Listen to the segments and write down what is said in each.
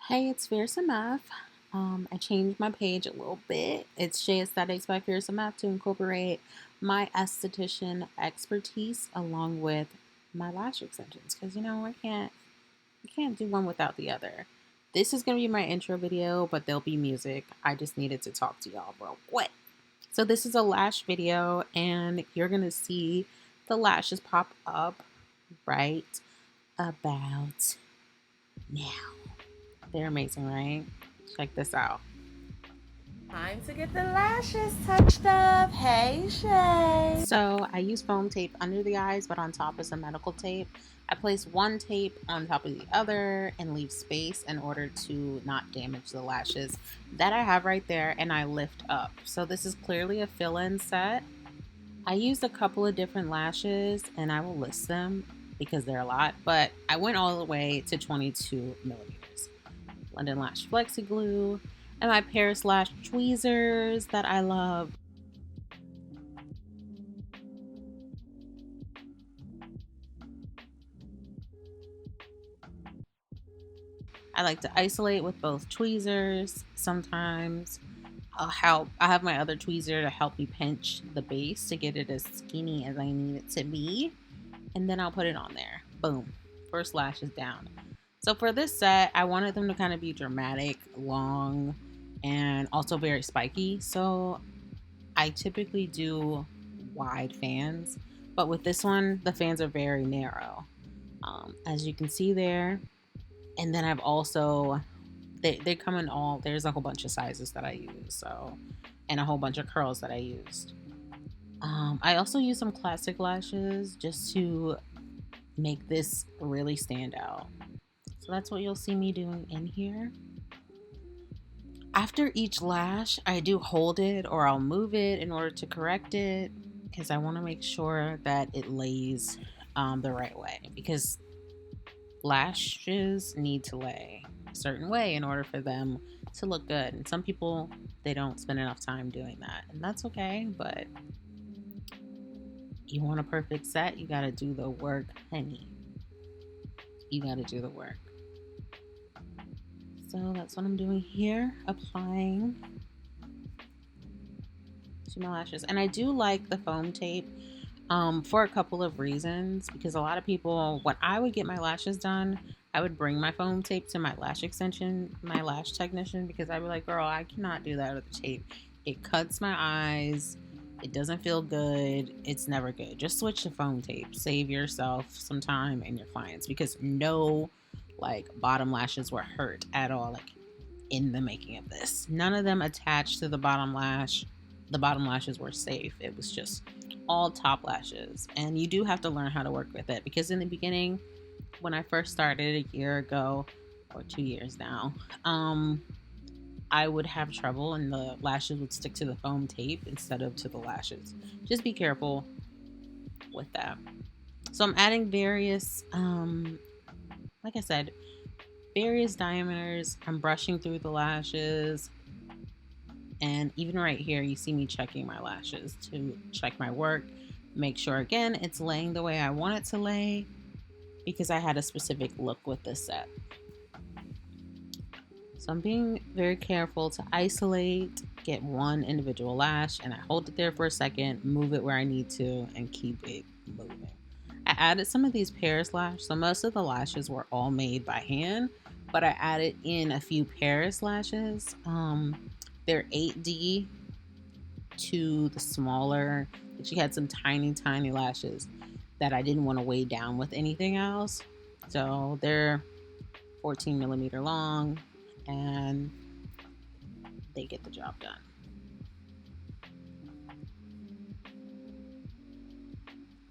Hey, it's Fearsome F. I changed my page a little bit. It's Shay Aesthetics by Fearsome F to incorporate my esthetician expertise along with my lash extensions because I can't do one without the other. This is gonna be my intro video, but there'll be music. I just needed to talk to y'all real quick. So this is a lash video, and you're gonna see the lashes pop up right about now. They're amazing, right? Check this out. Time to get the lashes touched up. Hey, Shay. So I use foam tape under the eyes, but on top is a medical tape. I place one tape on top of the other and leave space in order to not damage the lashes that I have right there, and I lift up. So this is clearly a fill-in set. I used a couple of different lashes and I will list them because they're a lot, but I went all the way to 22 millimeters. London Lash Flexi Glue, and my Paris Lash tweezers that I love. I like to isolate with both tweezers. Sometimes I have my other tweezer to help me pinch the base to get it as skinny as I need it to be. And then I'll put it on there. Boom. First lash is down. So for this set, I wanted them to kind of be dramatic, long, and also very spiky. So I typically do wide fans, but with this one, the fans are very narrow. As you can see there. And then I've also, they come in all, there's a whole bunch of sizes that I use. So, and a whole bunch of curls that I used. I also use some classic lashes just to make this really stand out. So that's what you'll see me doing in here. After each lash, I do hold it or I'll move it in order to correct it because I want to make sure that it lays the right way, because lashes need to lay a certain way in order for them to look good. And some people, they don't spend enough time doing that, and that's okay, but you want a perfect set, you got to do the work, honey. You got to do the work. So that's what I'm doing here, applying to my lashes. And I do like the foam tape for a couple of reasons, because a lot of people, when I would get my lashes done, I would bring my foam tape to my lash extension, my lash technician, because I'd be like, girl, I cannot do that with the tape. It cuts my eyes. It doesn't feel good. It's never good. Just switch to foam tape. Save yourself some time and your clients, because no bottom lashes were hurt at all, in the making of this. None of them attached to the bottom lash. The bottom lashes were safe. It was just all top lashes. And you do have to learn how to work with it, because in the beginning, when I first started a year ago, or 2 years now, I would have trouble and the lashes would stick to the foam tape instead of to the lashes. Just be careful with that. So I'm adding various, like I said, various diameters. I'm brushing through the lashes. And even right here, you see me checking my lashes to check my work. Make sure, again, it's laying the way I want it to lay, because I had a specific look with this set. So I'm being very careful to isolate, get one individual lash, and I hold it there for a second, move it where I need to, and keep it moving. I added some of these Paris lash, so most of the lashes were all made by hand, but I added in a few Paris lashes. They're 8D to the smaller, but she had some tiny, tiny lashes that I didn't want to weigh down with anything else. So they're 14 millimeter long, and they get the job done.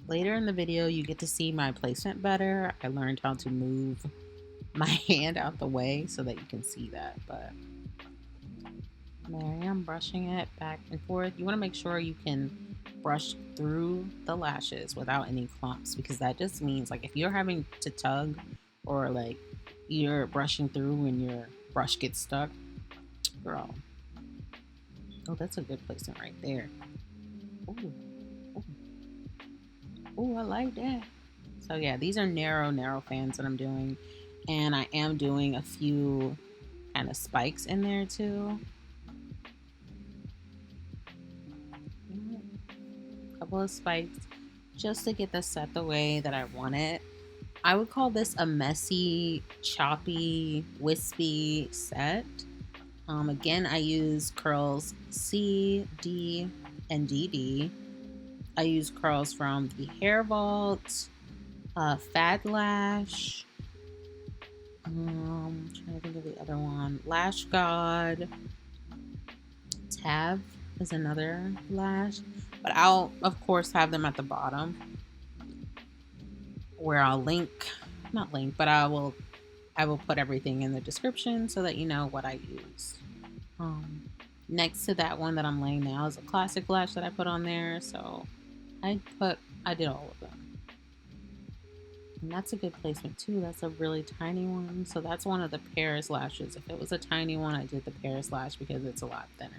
Later in the video, you get to see my placement better. I learned how to move my hand out the way so that you can see that. But there I am, brushing it back and forth. You want to make sure you can brush through the lashes without any clumps, because that just means, if you're having to tug, or you're brushing through and your brush gets stuck, girl. Oh, that's a good placement right there. Ooh. Ooh, I like that. So yeah, these are narrow fans that I'm doing, and I am doing a few kind of spikes in there too. A couple of spikes just to get the set the way that I want it. I would call this a messy, choppy, wispy set. Again, I use curls C, D, and DD. I use curls from the Hair Vault, FadLash. Trying to think of the other one. LashGod. Tav is another lash, but I'll of course have them at the bottom where I'll not link, but I will put everything in the description so that you know what I use. Next to that one that I'm laying now is a classic lash that I put on there, so I did all of them. And that's a good placement too. That's a really tiny one. So that's one of the Paris lashes. If it was a tiny one, I did the Paris lash because it's a lot thinner.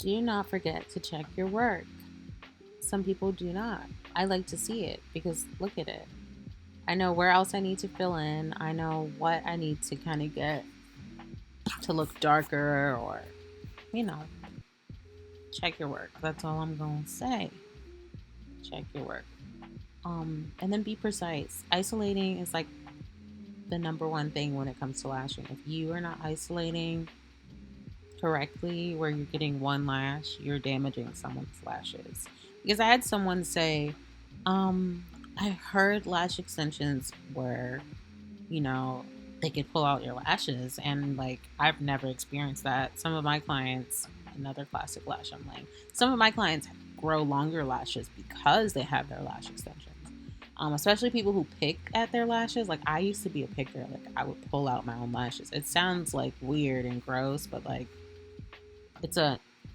Do not forget to check your work. Some people do not. I like to see it because look at it. I know where else I need to fill in. I know what I need to kind of get to look darker or, check your work. That's all I'm going to say. Check your work. And then be precise. Isolating is like the number one thing when it comes to lashing. If you are not isolating correctly where you're getting one lash, you're damaging someone's lashes. Because I had someone say, I heard lash extensions were, they could pull out your lashes, and like I've never experienced that. Some of my clients, another classic lash I'm laying, some of my clients grow longer lashes because they have their lash extensions. Especially people who pick at their lashes. Like I used to be a picker. Like I would pull out my own lashes. It sounds like weird and gross, but like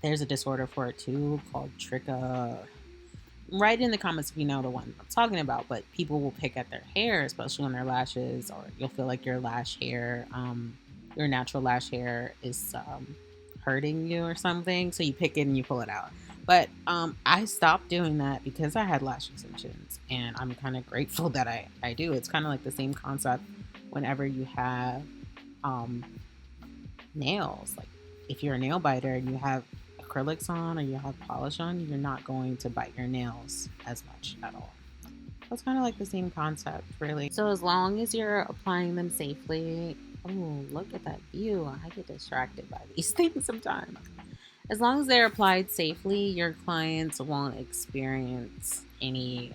there's a disorder for it too called tricha. Write in the comments if you know the one I'm talking about. But people will pick at their hair, especially on their lashes, or you'll feel like your lash hair, your natural lash hair is hurting you or something. So you pick it and you pull it out. But I stopped doing that because I had lash extensions, and I'm kind of grateful that I do. It's kind of like the same concept whenever you have nails. Like if you're a nail biter and you have acrylics on or you have polish on, you're not going to bite your nails as much at all. So it's kind of like the same concept, really. So as long as you're applying them safely, oh, look at that view. I get distracted by these things sometimes. As long as they're applied safely, your clients won't experience any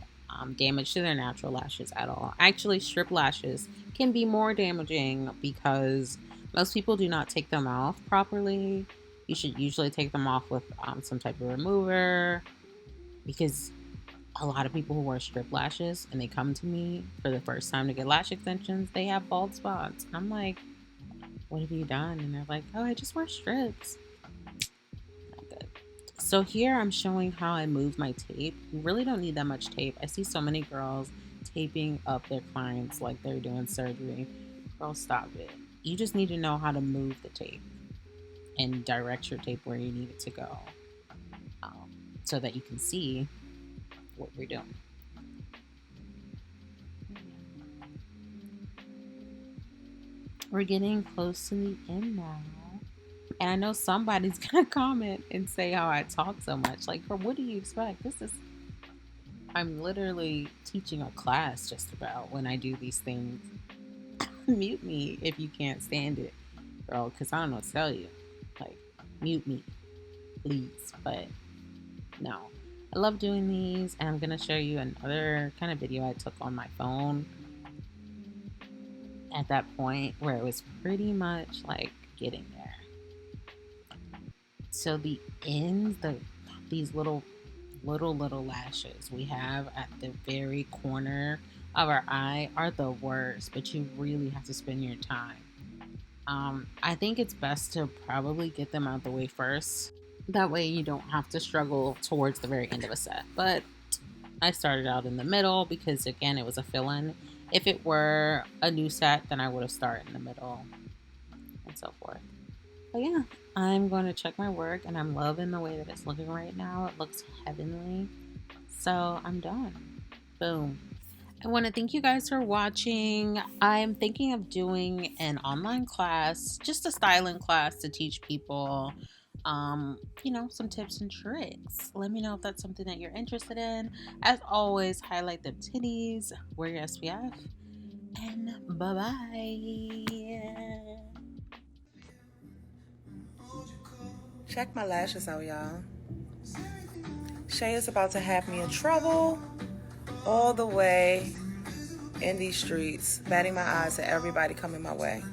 damage to their natural lashes at all. Actually, strip lashes can be more damaging because most people do not take them off properly. You should usually take them off with some type of remover, because a lot of people who wear strip lashes and they come to me for the first time to get lash extensions, they have bald spots. And I'm like, what have you done? And they're like, oh, I just wear strips. Not good. So here I'm showing how I move my tape. You really don't need that much tape. I see so many girls taping up their clients like they're doing surgery. Girl, stop it. You just need to know how to move the tape and direct your tape where you need it to go, so that you can see what you're doing. We're getting close to the end now. And I know somebody's gonna comment and say how I talk so much. Like, what do you expect? I'm literally teaching a class just about when I do these things. Mute me if you can't stand it, girl, because I don't know what to tell you. Like, mute me, please. But no, I love doing these, and I'm gonna show you another kind of video I took on my phone at that point where it was pretty much like getting there. So the ends, these little lashes we have at the very corner of our eye are the worst, but you really have to spend your time. I think it's best to probably get them out the way first. That way you don't have to struggle towards the very end of a set. But I started out in the middle because, again, it was a fill-in. If it were a new set, then I would have started in the middle and so forth. But yeah, I'm going to check my work, and I'm loving the way that it's looking right now. It looks heavenly. So I'm done. Boom. I want to thank you guys for watching. I'm thinking of doing an online class, just a styling class to teach people, some tips and tricks. Let me know if that's something that you're interested in. As always, highlight the titties, wear your SPF, and bye bye. Check my lashes out, y'all. Shay is about to have me in trouble all the way in these streets, batting my eyes at everybody coming my way.